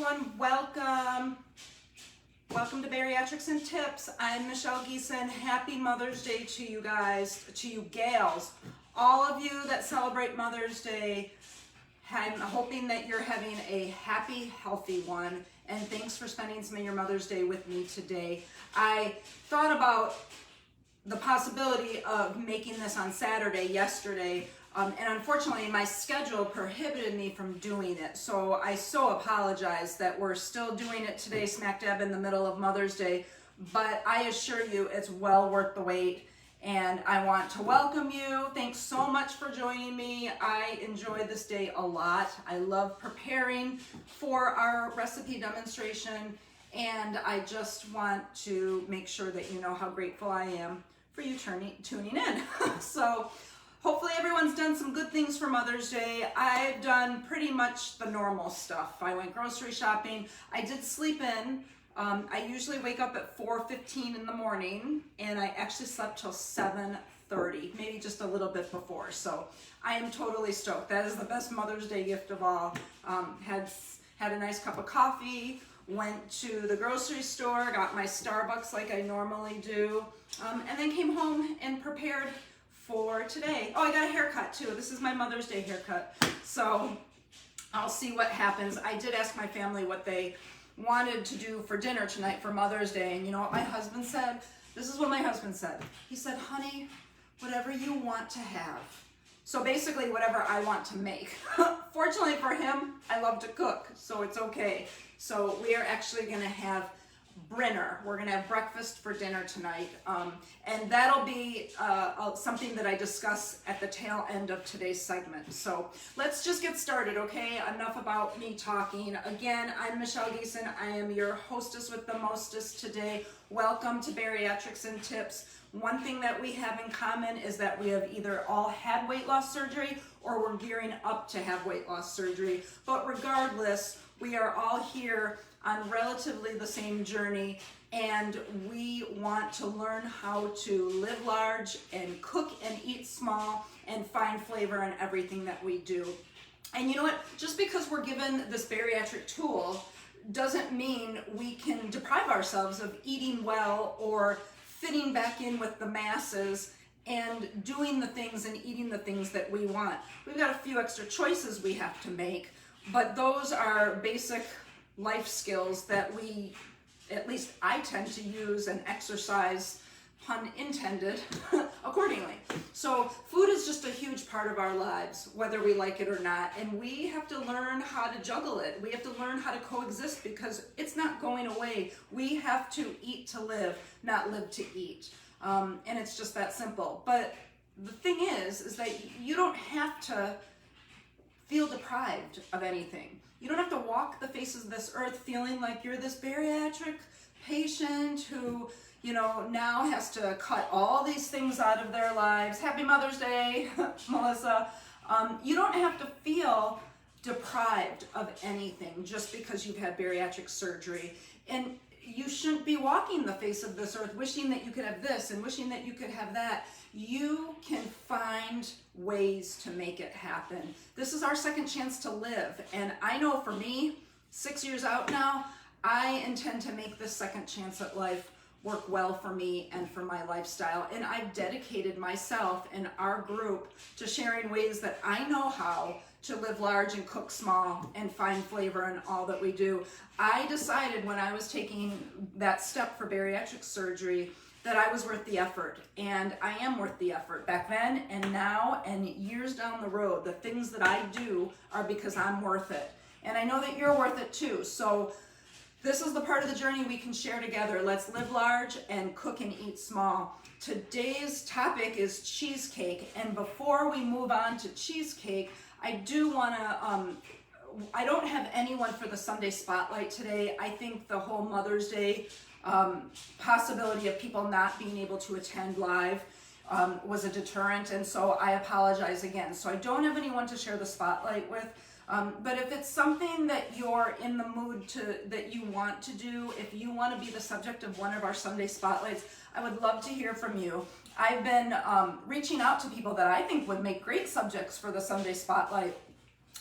everyone, welcome. Welcome to Bariatrics and Tips. I'm Michelle Geeson. Happy Mother's Day to you guys, to you gals. All of you that celebrate Mother's Day, I'm hoping that you're having a happy, healthy one. And thanks for spending some of your Mother's Day with me today. I thought about the possibility of making this on Saturday, yesterday, and unfortunately my schedule prohibited me from doing it. So I so apologize that we're still doing it today, smack dab in the middle of Mother's Day, but I assure you it's well worth the wait. And I want to welcome you. Thanks so much for joining me. I enjoy this day a lot. I love preparing for our recipe demonstration, and I just want to make sure that you know how grateful I am for you tuning in. So hopefully everyone's done some good things for Mother's Day. I've done pretty much the normal stuff. I went grocery shopping. I did sleep in. I usually wake up at 4:15 in the morning, and I actually slept till 7:30, maybe just a little bit before. So I am totally stoked. That is the best Mother's Day gift of all. Had a nice cup of coffee, went to the grocery store, got my Starbucks like I normally do, and then came home and prepared for today. Oh, I got a haircut too. This is my Mother's Day haircut. So I'll see what happens. I did ask my family what they wanted to do for dinner tonight for Mother's Day, and you know what my husband said? This is what my husband said. He said, honey, whatever you want to have. So basically whatever I want to make. Fortunately for him, I love to cook, so it's okay. So we are actually gonna have Brinner. We're gonna have breakfast for dinner tonight, and that'll be something that I discuss at the tail end of today's segment. So let's just get started, okay? Enough about me talking. Again, I'm Michelle Geeson. I am your hostess with the mostest today. Welcome to Bariatrics and Tips. One thing that we have in common is that we have either all had weight loss surgery or we're gearing up to have weight loss surgery. But regardless, we are all here on relatively the same journey, and we want to learn how to live large and cook and eat small and find flavor in everything that we do. And you know what? Just because we're given this bariatric tool doesn't mean we can deprive ourselves of eating well or fitting back in with the masses and doing the things and eating the things that we want. We've got a few extra choices we have to make, but those are basic life skills that we, at least I tend to use and exercise, pun intended, accordingly. So food is just a huge part of our lives, whether we like it or not, and we have to learn how to juggle it. We have to learn how to coexist because it's not going away. We have to eat to live, not live to eat. And it's just that simple. But the thing is that you don't have to feel deprived of anything. You don't have to walk the faces of this earth feeling like you're this bariatric patient who, you know, now has to cut all these things out of their lives. Happy Mother's Day, Melissa. You don't have to feel deprived of anything just because you've had bariatric surgery. And you shouldn't be walking the face of this earth wishing that you could have this and wishing that you could have that. You can find ways to make it happen. This is our second chance to live. And I know for me, 6 years out now, I intend to make this second chance at life work well for me and for my lifestyle. And I've dedicated myself and our group to sharing ways that I know how to live large and cook small and find flavor in all that we do. I decided when I was taking that step for bariatric surgery that I was worth the effort, and I am worth the effort back then and now and years down the road. The things that I do are because I'm worth it, and I know that you're worth it too. So this is the part of the journey we can share together. Let's live large and cook and eat small. Today's topic is cheesecake, and before we move on to cheesecake, I do want to I don't have anyone for the Sunday Spotlight today. I think the whole Mother's Day possibility of people not being able to attend live was a deterrent, and so I apologize again. So I don't have anyone to share the spotlight with, but if it's something that you're in the mood that you want to do, if you want to be the subject of one of our Sunday Spotlights, I would love to hear from you. I've been reaching out to people that I think would make great subjects for the Sunday Spotlight.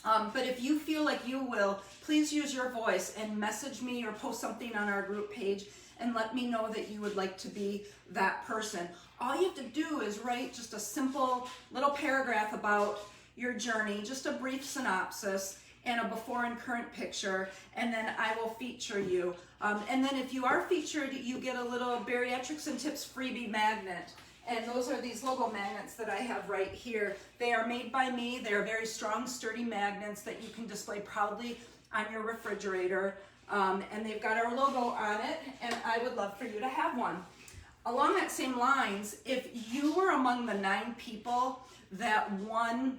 But if you feel like you will, please use your voice and message me or post something on our group page and let me know that you would like to be that person. All you have to do is write just a simple little paragraph about your journey, just a brief synopsis and a before and current picture, and then I will feature you. And then if you are featured, you get a little Bariatrics and Tips freebie magnet. And those are these logo magnets that I have right here. They are made by me. They're very strong, sturdy magnets that you can display proudly on your refrigerator. And they've got our logo on it, and I would love for you to have one. Along that same lines, if you were among the 9 people that won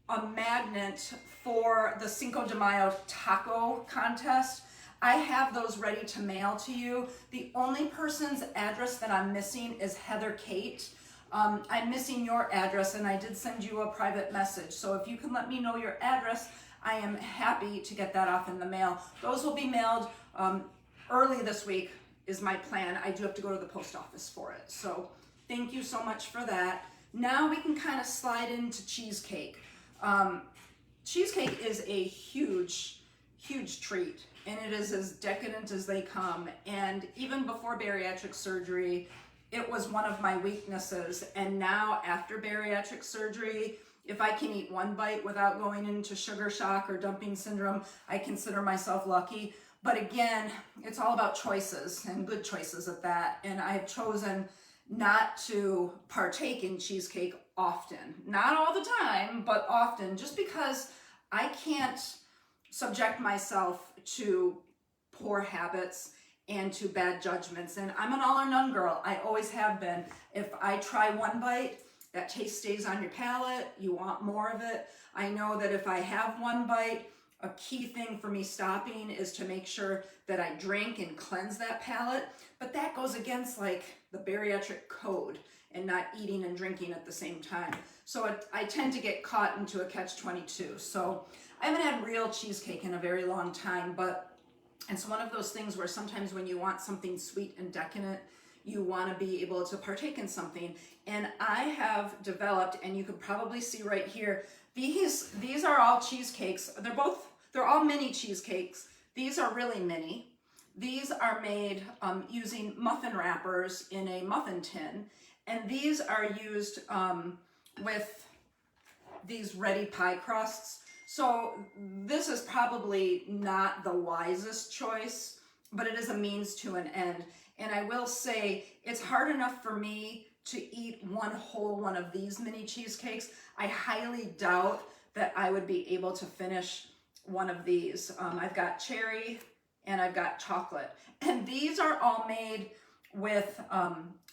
a magnet for the Cinco de Mayo taco contest, I have those ready to mail to you. The only person's address that I'm missing is Heather Kate. I'm missing your address, and I did send you a private message. So if you can let me know your address, I am happy to get that off in the mail. Those will be mailed early this week is my plan. I do have to go to the post office for it. So thank you so much for that. Now we can kind of slide into cheesecake. Cheesecake is a huge, huge treat, and it is as decadent as they come. And even before bariatric surgery, it was one of my weaknesses. And now after bariatric surgery, if I can eat one bite without going into sugar shock or dumping syndrome, I consider myself lucky. But again, it's all about choices, and good choices at that. And I've chosen not to partake in cheesecake often. Not all the time, but often, just because I can't subject myself to poor habits and to bad judgments. And I'm an all or none girl. I always have been. If I try one bite, that taste stays on your palate. You want more of it. I know that if I have one bite, a key thing for me stopping is to make sure that I drink and cleanse that palate. But that goes against like the bariatric code and not eating and drinking at the same time. So I tend to get caught into a catch-22. So I haven't had real cheesecake in a very long time, but it's one of those things where sometimes when you want something sweet and decadent, you want to be able to partake in something. And I have developed, and you can probably see right here, these are all cheesecakes. They're all mini cheesecakes. These are really mini. These are made using muffin wrappers in a muffin tin. And these are used with these ready pie crusts. So this is probably not the wisest choice, but it is a means to an end. And I will say, it's hard enough for me to eat one whole one of these mini cheesecakes. I highly doubt that I would be able to finish one of these. I've got cherry and I've got chocolate. And these are all made with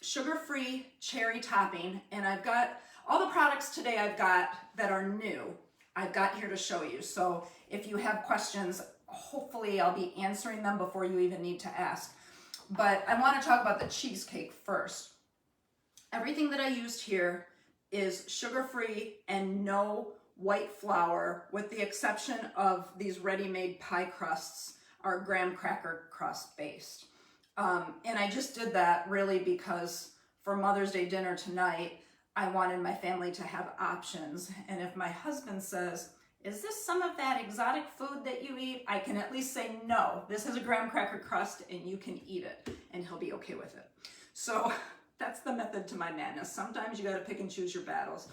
sugar-free cherry topping. And I've got all the products today I've got that are new. I've got here to show you. So if you have questions, hopefully I'll be answering them before you even need to ask. But I want to talk about the cheesecake first. Everything that I used here is sugar-free and no white flour, with the exception of these ready-made pie crusts are graham cracker crust based. And I just did that really because for Mother's Day dinner tonight, I wanted my family to have options. And if my husband says, is this some of that exotic food that you eat? I can at least say, no, this is a graham cracker crust and you can eat it, and he'll be okay with it. So that's the method to my madness. Sometimes you got to pick and choose your battles.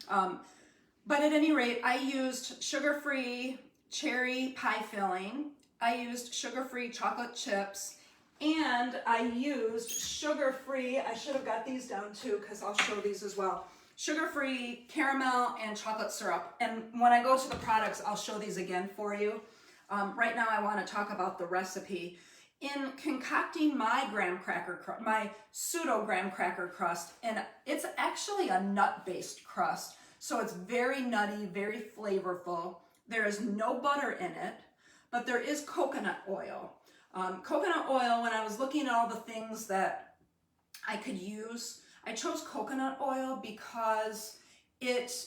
But at any rate, I used sugar-free cherry pie filling. I used sugar-free chocolate chips, and I used sugar-free, I should have got these down too because I'll show these as well, sugar-free caramel and chocolate syrup. And when I go to the products, I'll show these again for you. Right now I want to talk about the recipe. In concocting my pseudo graham cracker crust, and it's actually a nut-based crust, so it's very nutty, very flavorful. There is no butter in it, but there is coconut oil. Coconut oil, when I was looking at all the things that I could use, I chose coconut oil because it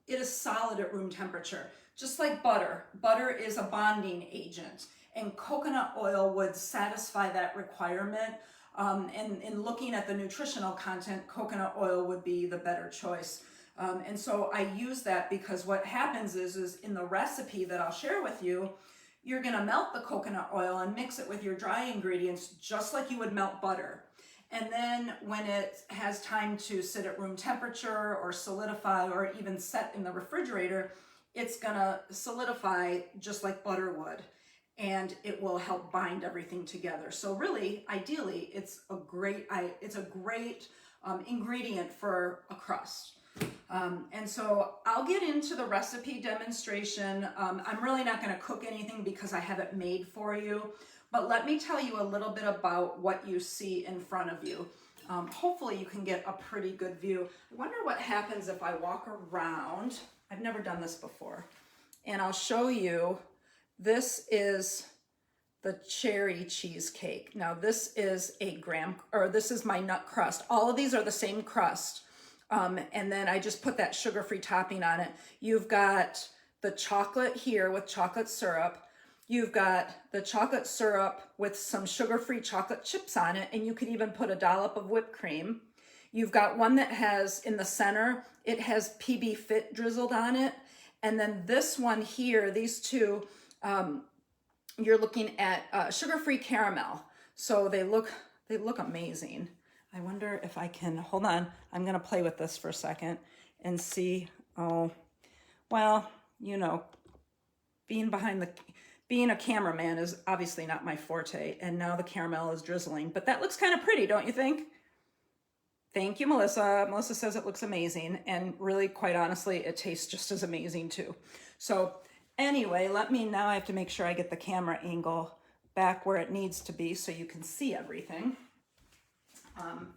is solid at room temperature. Just like butter. Butter is a bonding agent, and coconut oil would satisfy that requirement. And in looking at the nutritional content, coconut oil would be the better choice. And so I use that because what happens is in the recipe that I'll share with you, you're gonna melt the coconut oil and mix it with your dry ingredients just like you would melt butter. And then when it has time to sit at room temperature or solidify or even set in the refrigerator, it's gonna solidify just like butter would, and it will help bind everything together. So really, ideally, it's a great ingredient for a crust. And so I'll get into the recipe demonstration. I'm really not going to cook anything because I have it made for you, but let me tell you a little bit about what you see in front of you. Hopefully you can get a pretty good view. I wonder what happens if I walk around. I've never done this before. And I'll show you, this is the cherry cheesecake. Now this is this is my nut crust. All of these are the same crust. And then I just put that sugar-free topping on it. You've got the chocolate here with chocolate syrup. You've got the chocolate syrup with some sugar-free chocolate chips on it, and you could even put a dollop of whipped cream. You've got one that has, in the center, it has PB Fit drizzled on it. And then this one here, these two, you're looking at sugar-free caramel. So they look amazing. I wonder if I can, hold on, I'm gonna play with this for a second and see. Oh, well, you know, being a cameraman is obviously not my forte, and now the caramel is drizzling, but that looks kind of pretty, don't you think? Thank you, Melissa. Melissa says it looks amazing, and really, quite honestly, it tastes just as amazing too. So anyway, now I have to make sure I get the camera angle back where it needs to be so you can see everything.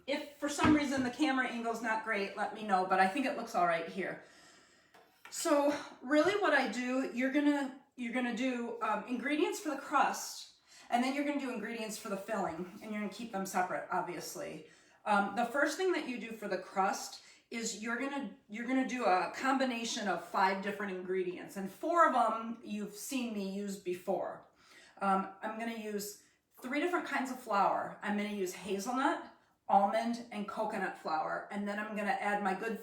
If for some reason the camera angle is not great, let me know, but I think it looks all right here. So really what I do, you're gonna do ingredients for the crust, and then you're gonna do ingredients for the filling, and you're gonna keep them separate, obviously. The first thing that you do for the crust is you're gonna do a combination of 5 different ingredients, and 4 of them you've seen me use before. I'm gonna use 3 different kinds of flour. I'm gonna use hazelnut, almond, and coconut flour, and then I'm gonna add my good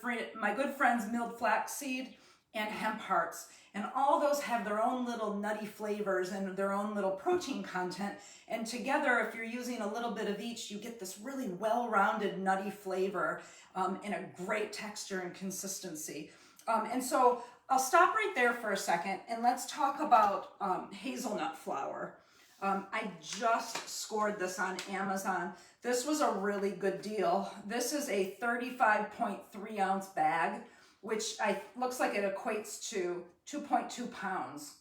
friends milled flaxseed and hemp hearts, and all those have their own little nutty flavors and their own little protein content, and together, if you're using a little bit of each, you get this really well-rounded nutty flavor and a great texture and consistency. And so I'll stop right there for a second, and let's talk about hazelnut flour. I just scored this on Amazon. This was a really good deal. This is a 35.3 ounce bag, which looks like it equates to 2.2 pounds.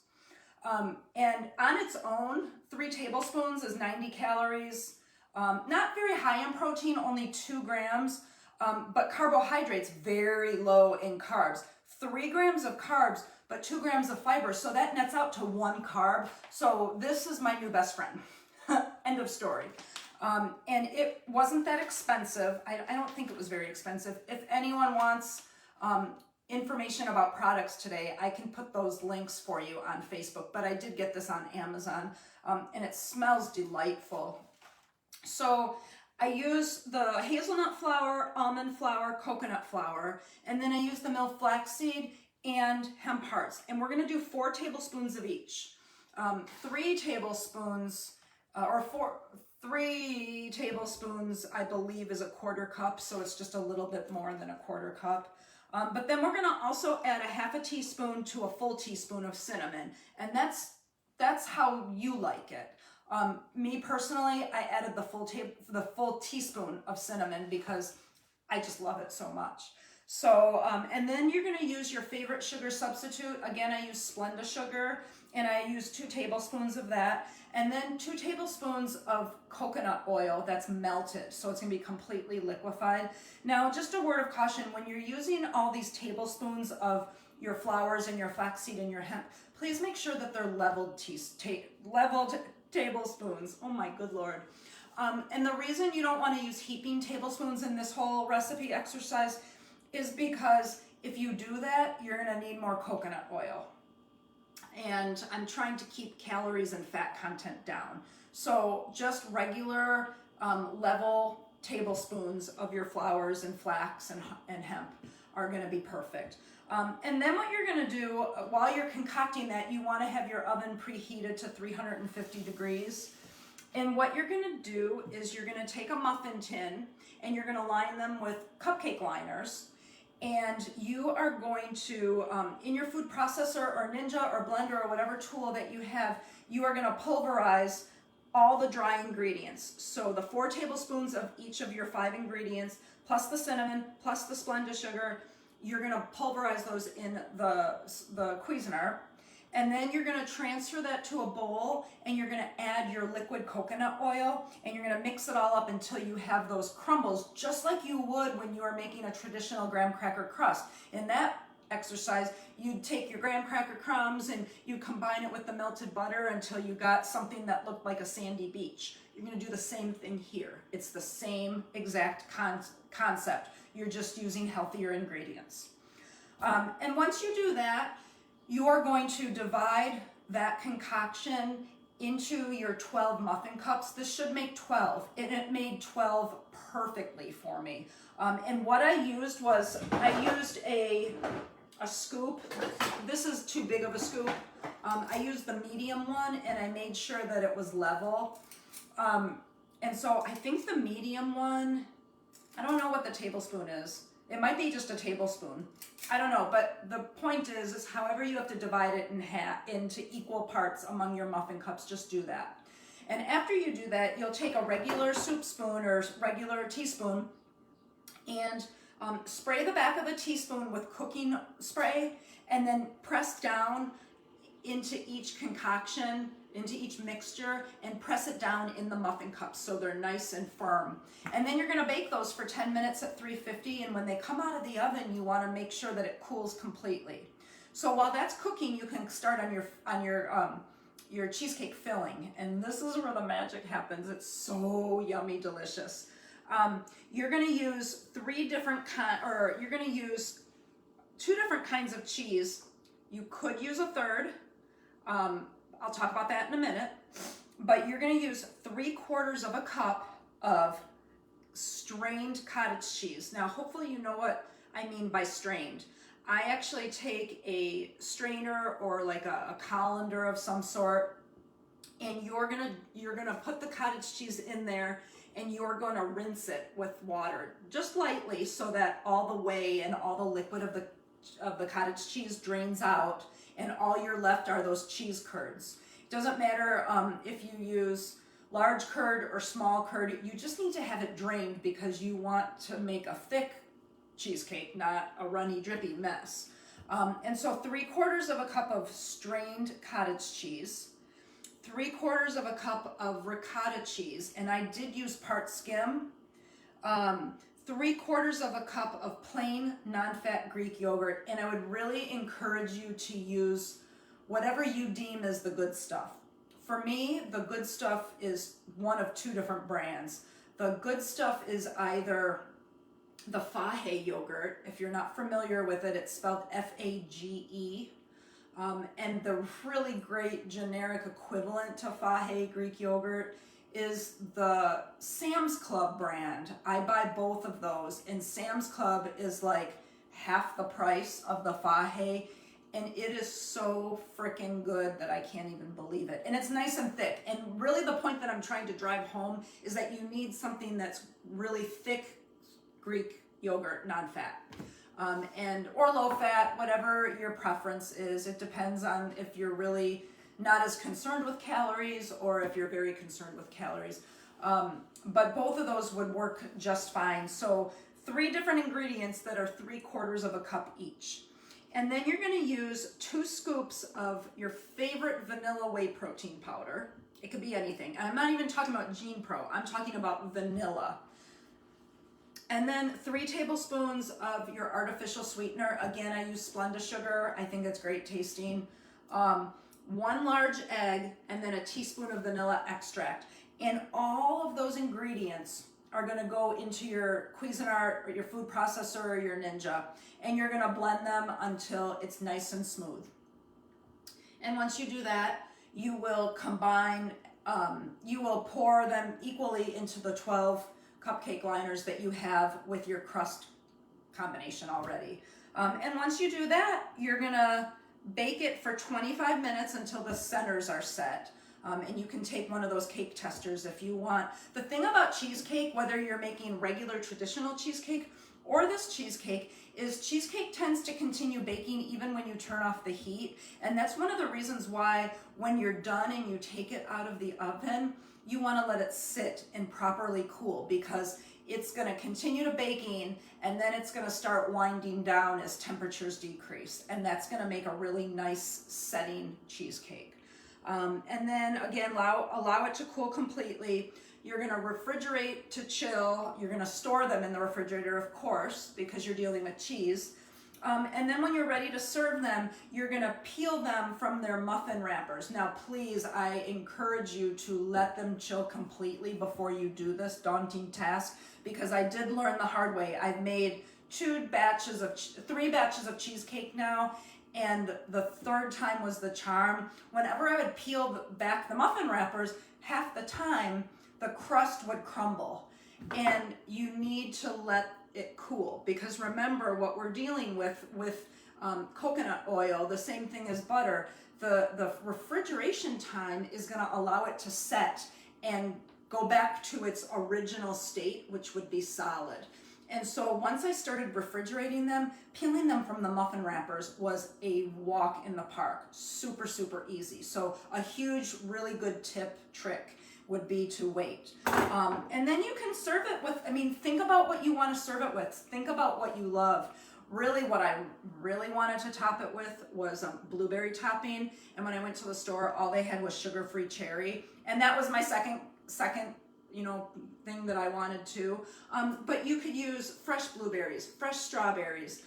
And on its own, 3 tablespoons is 90 calories. Not very high in protein, only 2 grams, but carbohydrates very low in carbs. 3 grams of carbs, but 2 grams of fiber, so that nets out to 1 carb. So this is my new best friend. End of story. And it wasn't that expensive. I don't think it was very expensive. If anyone wants information about products today, I can put those links for you on Facebook, but I did get this on Amazon, and it smells delightful. So I use the hazelnut flour, almond flour, coconut flour, and then I use the milled flaxseed and hemp hearts, and we're gonna do 4 tablespoons of each. 3 tablespoons, three tablespoons, I believe, is a 1/4 cup, so it's just a little bit more than a 1/4 cup. But then we're gonna also add a 1/2 teaspoon to a full teaspoon of cinnamon, and that's how you like it. Me personally, I added the full teaspoon of cinnamon because I just love it so much. So, and then you're gonna use your favorite sugar substitute. Again, I use Splenda sugar, and I use 2 tablespoons of that, and then 2 tablespoons of coconut oil that's melted, so it's gonna be completely liquefied. Now, just a word of caution, when you're using all these tablespoons of your flours and your flaxseed and your hemp, please make sure that they're leveled tablespoons. Oh my good Lord. And the reason you don't wanna use heaping tablespoons in this whole recipe exercise is because if you do that, you're gonna need more coconut oil. And I'm trying to keep calories and fat content down. So just regular level tablespoons of your flours and flax and hemp. are gonna be perfect. And then what you're gonna do while you're concocting that, you wanna have your oven preheated to 350 degrees. And what you're gonna do is you're gonna take a muffin tin and you're gonna line them with cupcake liners. And you are going to, in your food processor or Ninja or blender or whatever tool that you have, you are gonna pulverize all the dry ingredients. So the 4 tablespoons of each of your 5 ingredients, plus the cinnamon, plus the Splenda sugar, you're gonna pulverize those in the Cuisinart. And then you're gonna transfer that to a bowl and you're gonna add your liquid coconut oil and you're gonna mix it all up until you have those crumbles, just like you would when you are making a traditional graham cracker crust. In that exercise, you'd take your graham cracker crumbs and you combine it with the melted butter until you got something that looked like a sandy beach. You're gonna do the same thing here. It's the same exact concept. You're just using healthier ingredients. And once you do that, you are going to divide that concoction into your 12 muffin cups. This should make 12, and it made 12 perfectly for me. And what I used was, I used a scoop. This is too big of a scoop. I used the medium one, and I made sure that it was level. And so I think the medium one, I don't know what the tablespoon is. It might be just a tablespoon. I don't know, but the point is however you have to divide it into equal parts among your muffin cups, just do that. And after you do that, you'll take a regular soup spoon or regular teaspoon and spray the back of the teaspoon with cooking spray and then press down into each concoction, into each mixture, and press it down in the muffin cups so they're nice and firm. And then you're gonna bake those for 10 minutes at 350, and when they come out of the oven, you wanna make sure that it cools completely. So while that's cooking, you can start on your cheesecake filling, and this is where the magic happens. It's so yummy delicious. You're gonna use you're gonna use 2 different kinds of cheese. You could use a third. I'll talk about that in a minute, but you're gonna use 3/4 of a cup of strained cottage cheese. Now, hopefully you know what I mean by strained. I actually take a strainer or like a colander of some sort, and you're gonna put the cottage cheese in there and you're gonna rinse it with water, just lightly, so that all the whey and all the liquid of the cottage cheese drains out, and all you're left are those cheese curds. It doesn't matter if you use large curd or small curd, you just need to have it drained because you want to make a thick cheesecake, not a runny, drippy mess. And so 3/4 of a cup of strained cottage cheese, 3/4 of a cup of ricotta cheese, and I did use part skim, 3/4 of a cup of plain non-fat Greek yogurt, and I would really encourage you to use whatever you deem as the good stuff. For me, the good stuff is one of 2 different brands. The good stuff is either the Fage yogurt. If you're not familiar with it, it's spelled F-A-G-E. And the really great generic equivalent to Fage Greek yogurt is the Sam's Club brand. I buy both of those, and Sam's Club is like half the price of the Fage, and it is so freaking good that I can't even believe it. And it's nice and thick. And really the point that I'm trying to drive home is that you need something that's really thick Greek yogurt, non-fat. Or low fat, whatever your preference is. It depends on if you're really not as concerned with calories or if you're very concerned with calories. But both of those would work just fine. So 3 different ingredients that are 3/4 of a cup each. And then you're gonna use 2 scoops of your favorite vanilla whey protein powder. It could be anything. I'm not even talking about Gene Pro. I'm talking about vanilla. And then 3 tablespoons of your artificial sweetener. Again, I use Splenda sugar. I think it's great tasting. 1 large egg, and then a teaspoon of vanilla extract. And all of those ingredients are gonna go into your Cuisinart or your food processor or your Ninja, and you're gonna blend them until it's nice and smooth. And once you do that, you will you will pour them equally into the 12 cupcake liners that you have with your crust combination already. And once you do that, you're gonna bake it for 25 minutes until the centers are set. And you can take one of those cake testers if you want. The thing about cheesecake, whether you're making regular traditional cheesecake or this cheesecake, is cheesecake tends to continue baking even when you turn off the heat. And that's one of the reasons why when you're done and you take it out of the oven, you want to let it sit and properly cool, because it's going to continue to baking and then it's going to start winding down as temperatures decrease. And that's going to make a really nice setting cheesecake. And then again, allow it to cool completely. You're going to refrigerate to chill. You're going to store them in the refrigerator, of course, because you're dealing with cheese. And then when you're ready to serve them, you're going to peel them from their muffin wrappers. Now, please, I encourage you to let them chill completely before you do this daunting task, because I did learn the hard way. I've made 3 batches of cheesecake now, and the third time was the charm. Whenever I would peel back the muffin wrappers, half the time the crust would crumble. And you need to let it cool, because remember what we're dealing with coconut oil, the same thing as butter. The refrigeration time is going to allow it to set and go back to its original state, which would be solid. And so once I started refrigerating them, peeling them from the muffin wrappers was a walk in the park. Super, super easy. So a huge, really good trick would be to wait. And then you can serve it with, think about what you want to serve it with. Think about what you love. Really, what I really wanted to top it with was blueberry topping. And when I went to the store, all they had was sugar-free cherry. And that was my second thing that I wanted to. But you could use fresh blueberries, fresh strawberries.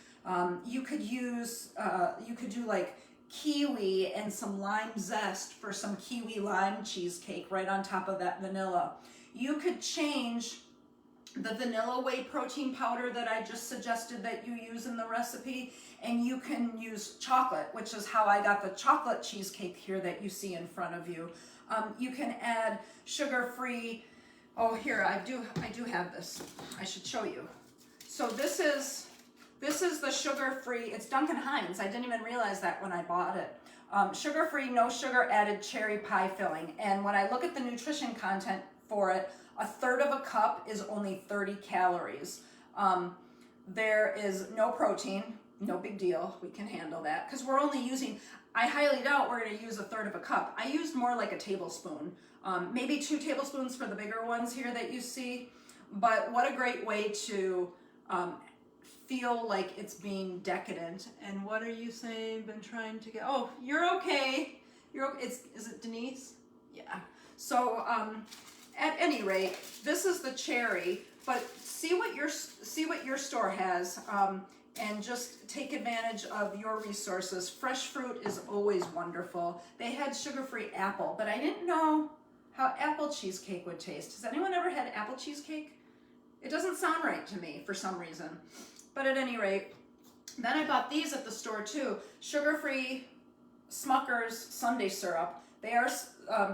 You could do like kiwi and some lime zest for some kiwi lime cheesecake right on top of that vanilla. You could change the vanilla whey protein powder that I just suggested that you use in the recipe, and you can use chocolate, which is how I got the chocolate cheesecake here that you see in front of you. You can add sugar-free. Oh, here, I do have this. I should show you. So this is the sugar-free, it's Duncan Hines. I didn't even realize that when I bought it. Sugar-free, no sugar added cherry pie filling. And when I look at the nutrition content for it, 1/3 of a cup is only 30 calories. There is no protein, no big deal. We can handle that because we're only using, I highly doubt we're going to use 1/3 of a cup. I used more like a tablespoon, maybe 2 tablespoons for the bigger ones here that you see. But what a great way to feel like it's being decadent. And what are you saying? Been trying to get, oh, you're okay. Is it Denise? Yeah. So at any rate, this is the cherry, but see what your store has, and just take advantage of your resources. Fresh fruit is always wonderful. They had sugar-free apple, but I didn't know how apple cheesecake would taste. Has anyone ever had apple cheesecake? It doesn't sound right to me for some reason. But at any rate, then I bought these at the store too. Sugar-free Smucker's Sundae syrup. They are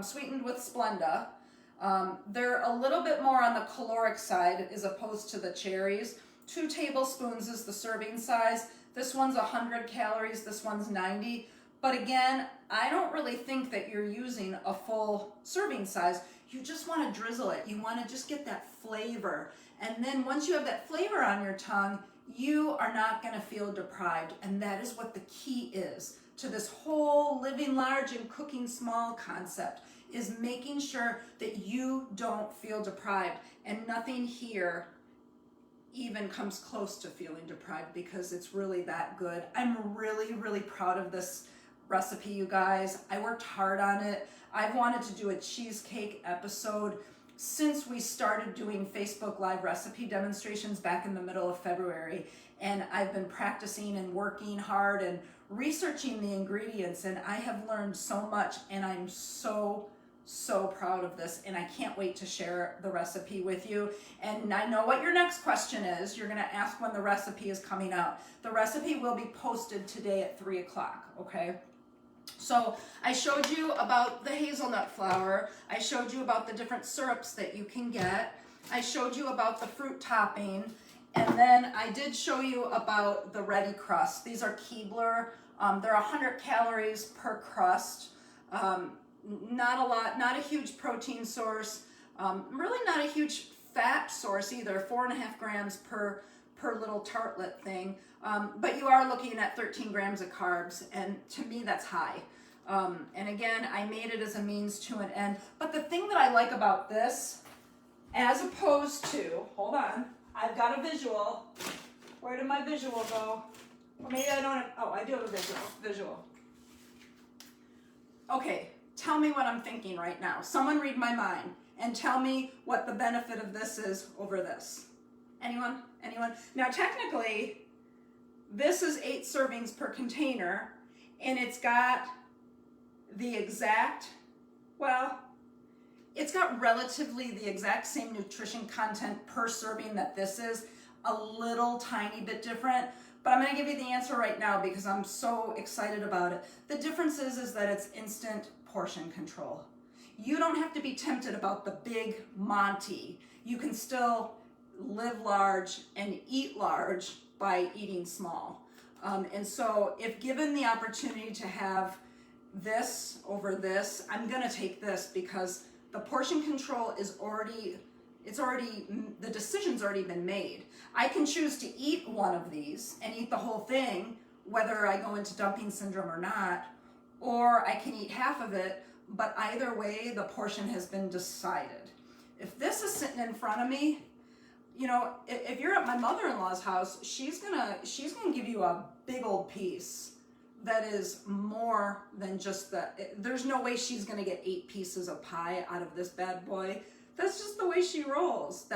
sweetened with Splenda. They're a little bit more on the caloric side as opposed to the cherries. 2 tablespoons is the serving size. This one's 100 calories, this one's 90. But again, I don't really think that you're using a full serving size. You just want to drizzle it. You want to just get that flavor. And then once you have that flavor on your tongue, you are not going to feel deprived. And that is what the key is to this whole living large and cooking small concept, is making sure that you don't feel deprived. And nothing here even comes close to feeling deprived, because it's really that good. I'm really, really proud of this recipe, you guys. I worked hard on it. I've wanted to do a cheesecake episode since we started doing Facebook Live recipe demonstrations back in the middle of February. And I've been practicing and working hard and researching the ingredients, and I have learned so much, and I'm so proud of this, and I can't wait to share the recipe with you. And I know what your next question is. You're going to ask when the recipe is coming out. The recipe will be posted today at 3 o'clock, okay? So I showed you about the hazelnut flour. I showed you about the different syrups that you can get. I showed you about the fruit topping. And then I did show you about the ready crust. These are Keebler. They're 100 calories per crust. Not a lot, not a huge protein source. Really not a huge fat source either, 4.5 grams per little tartlet thing. But you are looking at 13 grams of carbs, and to me that's high. And again, I made it as a means to an end. But the thing that I like about this, as opposed to, hold on, I've got a visual. Where did my visual go? Or maybe I don't have, oh, I do have a visual. Okay, tell me what I'm thinking right now. Someone read my mind and tell me what the benefit of this is over this. Anyone? Anyone? Now technically, this is 8 servings per container, and it's got the exact, well, it's got relatively the exact same nutrition content per serving that this is, a little tiny bit different, but I'm gonna give you the answer right now because I'm so excited about it. The difference is that it's instant portion control. You don't have to be tempted about the big Monty. You can still live large and eat large by eating small. And so if given the opportunity to have this over this, I'm gonna take this because the portion control is already, the decision's already been made. I can choose to eat one of these and eat the whole thing, whether I go into dumping syndrome or not, or I can eat half of it, but either way, the portion has been decided. If this is sitting in front of me, you know, if you're at my mother-in-law's house, she's gonna give you a big old piece that is more than just there's no way she's gonna get 8 pieces of pie out of this bad boy. That's just the way she rolls.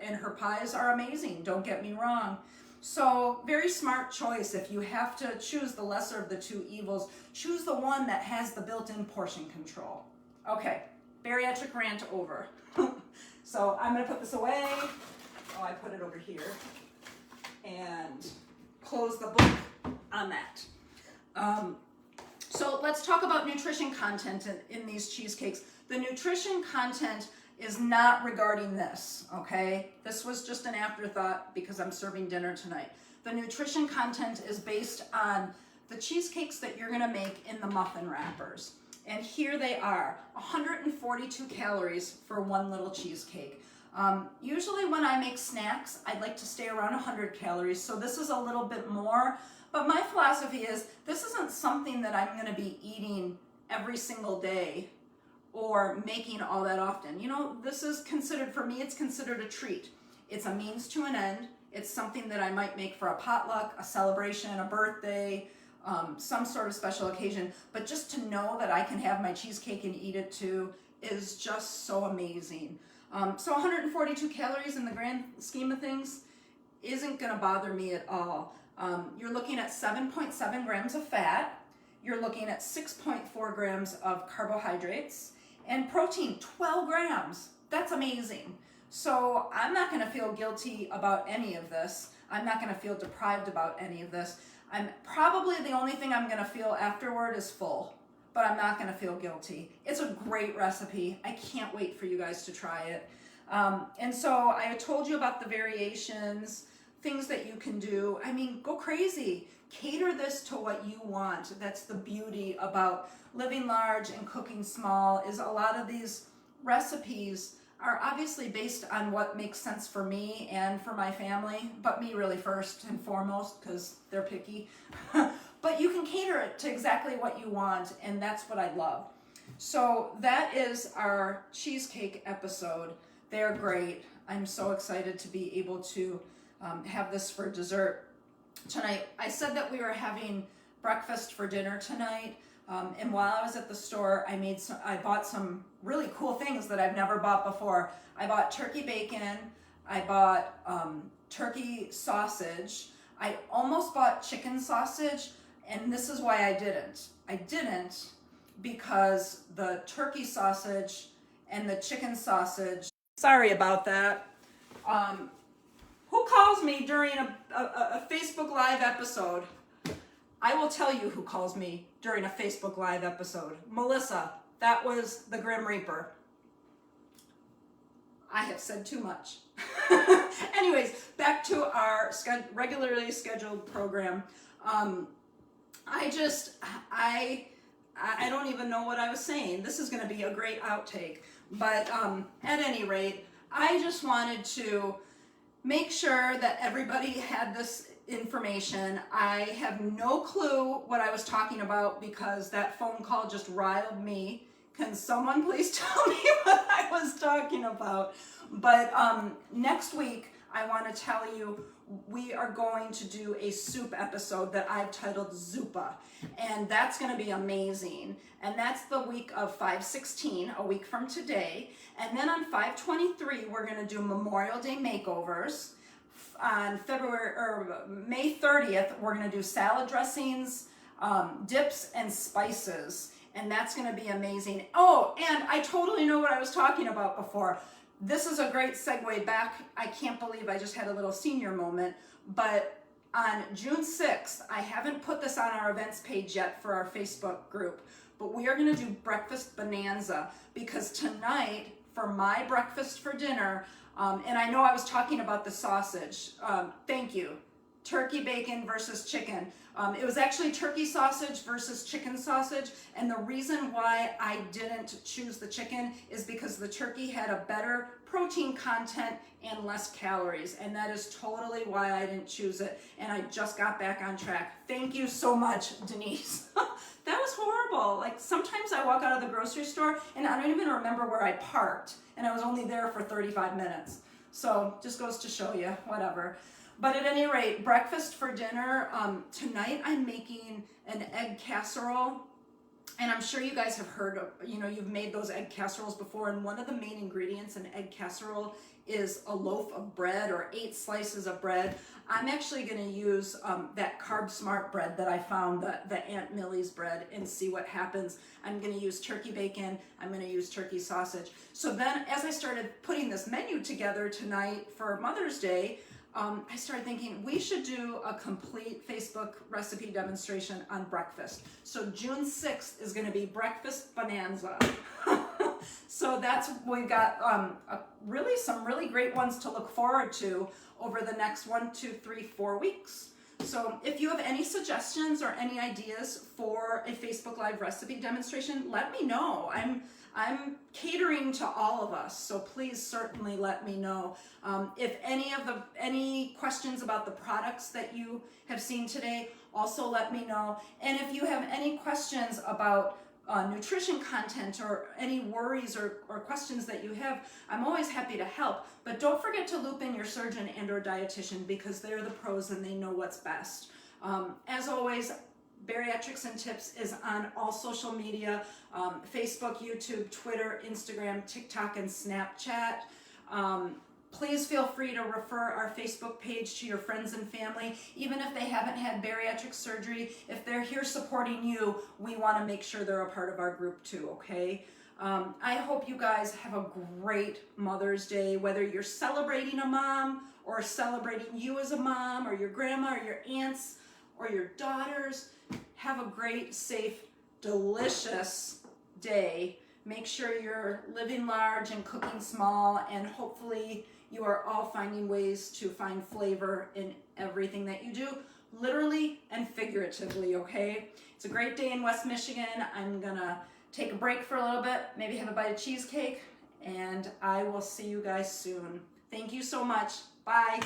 And her pies are amazing, don't get me wrong. So very smart choice. If you have to choose the lesser of the two evils, choose the one that has the built-in portion control. Okay, bariatric rant over. So I'm gonna put this away. Oh, I put it over here. And close the book on that. So let's talk about nutrition content in these cheesecakes. The nutrition content is not regarding this, okay? This was just an afterthought because I'm serving dinner tonight. The nutrition content is based on the cheesecakes that you're gonna make in the muffin wrappers. And here they are, 142 calories for one little cheesecake. Usually when I make snacks, I'd like to stay around 100 calories, so this is a little bit more, but my philosophy is this isn't something that I'm gonna be eating every single day or making all that often. You know, this is considered, for me, it's considered a treat. It's a means to an end. It's something that I might make for a potluck, a celebration, a birthday, some sort of special occasion. But just to know that I can have my cheesecake and eat it too is just so amazing. So 142 calories in the grand scheme of things isn't gonna bother me at all. You're looking at 7.7 grams of fat. You're looking at 6.4 grams of carbohydrates, and protein, 12 grams. That's amazing. So I'm not gonna feel guilty about any of this. I'm not gonna feel deprived about any of this. I'm probably, the only thing I'm gonna feel afterward is full, but I'm not gonna feel guilty. It's a great recipe. I can't wait for you guys to try it. And so I told you about the variations, things that you can do. I mean, go crazy. Cater this to what you want. That's the beauty about living large and cooking small, is a lot of these recipes are obviously based on what makes sense for me and for my family, but me really first and foremost because they're picky. But you can cater it to exactly what you want, and that's what I love. So that is our cheesecake episode. They're great. I'm so excited to be able to have this for dessert tonight. I said that we were having breakfast for dinner tonight, and while I was at the store, I bought some really cool things that I've never bought before. I bought turkey bacon. I bought turkey sausage. I almost bought chicken sausage, and this is why I didn't. I didn't because the turkey sausage and the chicken sausage. Sorry about that. Who calls me during a Facebook Live episode? I will tell you who calls me during a Facebook Live episode. Melissa, that was the Grim Reaper. I have said too much. Anyways, back to our regularly scheduled program. I don't even know what I was saying. This is going to be a great outtake. But at any rate, I just wanted to make sure that everybody had this information. I have no clue what I was talking about because that phone call just riled me. Can someone please tell me what I was talking about? But next week, I want to tell you, we are going to do a soup episode that I've titled Zupa, and that's going to be amazing. And that's the week of 5/16, a week from today. And then on 5/23, we're going to do Memorial Day makeovers. On May 30th, we're going to do salad dressings, dips, and spices. And that's going to be amazing. Oh, and I totally know what I was talking about before. This is a great segue back. I can't believe I just had a little senior moment. But on June 6th, I haven't put this on our events page yet for our Facebook group, but we are going to do breakfast bonanza, because tonight for my breakfast for dinner, and I know I was talking about the sausage. Thank you. Turkey bacon versus chicken. It was actually turkey sausage versus chicken sausage, and the reason why I didn't choose the chicken is because the turkey had a better protein content and less calories, and that is totally why I didn't choose it, and I just got back on track. Thank you so much, Denise. That was horrible. Like, sometimes I walk out of the grocery store and I don't even remember where I parked, and I was only there for 35 minutes. So just goes to show you, whatever. But at any rate, breakfast for dinner, tonight I'm making an egg casserole. And I'm sure you guys have heard of, you've made those egg casseroles before. And one of the main ingredients in egg casserole is a loaf of bread or 8 slices of bread. I'm actually going to use that Carb Smart bread that I found, the Aunt Millie's bread, and see what happens. I'm going to use turkey bacon. I'm going to use turkey sausage. So then as I started putting this menu together tonight for Mother's Day, I started thinking we should do a complete Facebook recipe demonstration on breakfast. So June 6th is going to be breakfast bonanza. So we've got some really great ones to look forward to over the next 1, 2, 3, 4 weeks. So if you have any suggestions or any ideas for a Facebook Live recipe demonstration, let me know. I'm catering to all of us, so please certainly let me know. If any questions about the products that you have seen today, also let me know. And if you have any questions about nutrition content or any worries or questions that you have, I'm always happy to help. But don't forget to loop in your surgeon and or dietitian, because they're the pros and they know what's best. As always, Bariatrics and Tips is on all social media, Facebook, YouTube, Twitter, Instagram, TikTok, and Snapchat. Please feel free to refer our Facebook page to your friends and family. Even if they haven't had bariatric surgery, if they're here supporting you, we want to make sure they're a part of our group too, okay? I hope you guys have a great Mother's Day, whether you're celebrating a mom or celebrating you as a mom or your grandma or your aunts or your daughters. Have a great, safe, delicious day. Make sure you're living large and cooking small, and hopefully you are all finding ways to find flavor in everything that you do, literally and figuratively, okay? It's a great day in West Michigan. I'm gonna take a break for a little bit, maybe have a bite of cheesecake, and I will see you guys soon. Thank you so much. Bye.